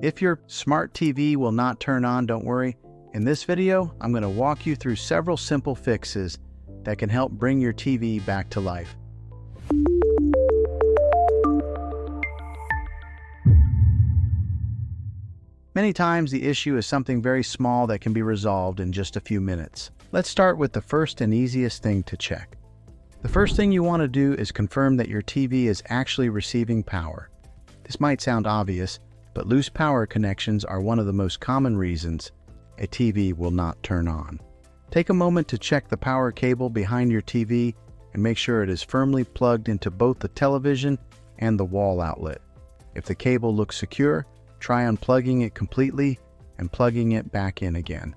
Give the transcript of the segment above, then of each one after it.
If your smart TV will not turn on, don't worry. In this video, I'm going to walk you through several simple fixes that can help bring your TV back to life. Many times the issue is something very small that can be resolved in just a few minutes. Let's start with the first and easiest thing to check. The first thing you want to do is confirm that your TV is actually receiving power. This might sound obvious, but loose power connections are one of the most common reasons a TV will not turn on. Take a moment to check the power cable behind your TV and make sure it is firmly plugged into both the television and the wall outlet. If the cable looks secure, try unplugging it completely and plugging it back in again.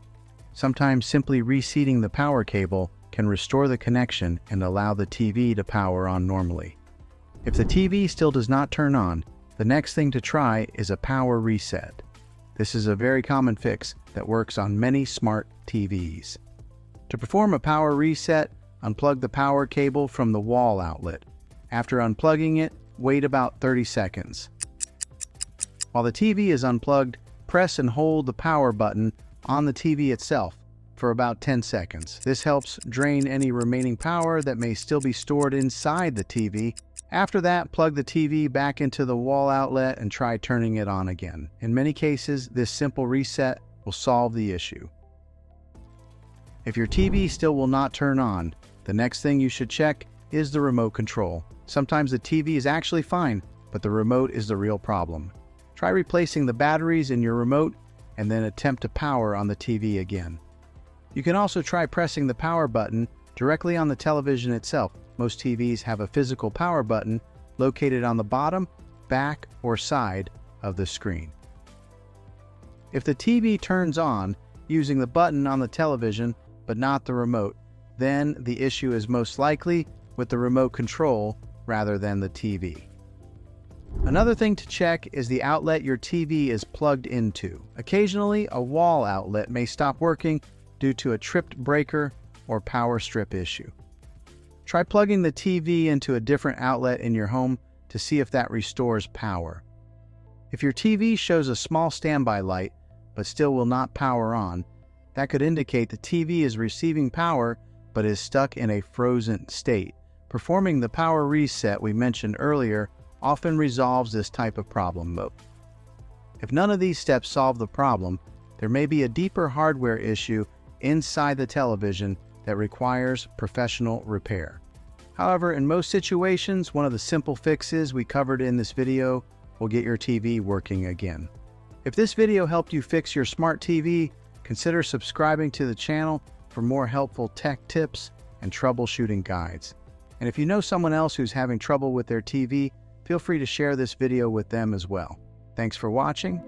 Sometimes simply reseating the power cable can restore the connection and allow the TV to power on normally. If the TV still does not turn on, the next thing to try is a power reset. This is a very common fix that works on many smart TVs. To perform a power reset, unplug the power cable from the wall outlet. After unplugging it, wait about 30 seconds. While the TV is unplugged, press and hold the power button on the TV itself for about 10 seconds. This helps drain any remaining power that may still be stored inside the TV. After that, plug the TV back into the wall outlet and try turning it on again. In many cases, this simple reset will solve the issue. If your TV still will not turn on, the next thing you should check is the remote control. Sometimes the TV is actually fine, but the remote is the real problem. Try replacing the batteries in your remote and then attempt to power on the TV again. You can also try pressing the power button directly on the television itself. Most TVs have a physical power button located on the bottom, back, or side of the screen. If the TV turns on using the button on the television but not the remote, then the issue is most likely with the remote control rather than the TV. Another thing to check is the outlet your TV is plugged into. Occasionally, a wall outlet may stop working due to a tripped breaker or power strip issue. Try plugging the TV into a different outlet in your home to see if that restores power. If your TV shows a small standby light but still will not power on, that could indicate the TV is receiving power but is stuck in a frozen state. Performing the power reset we mentioned earlier often resolves this type of problem. If none of these steps solve the problem, there may be a deeper hardware issue inside the television that requires professional repair. However, in most situations, one of the simple fixes we covered in this video will get your TV working again. If this video helped you fix your smart TV, consider subscribing to the channel for more helpful tech tips and troubleshooting guides. And if you know someone else who's having trouble with their TV, feel free to share this video with them as well. Thanks for watching,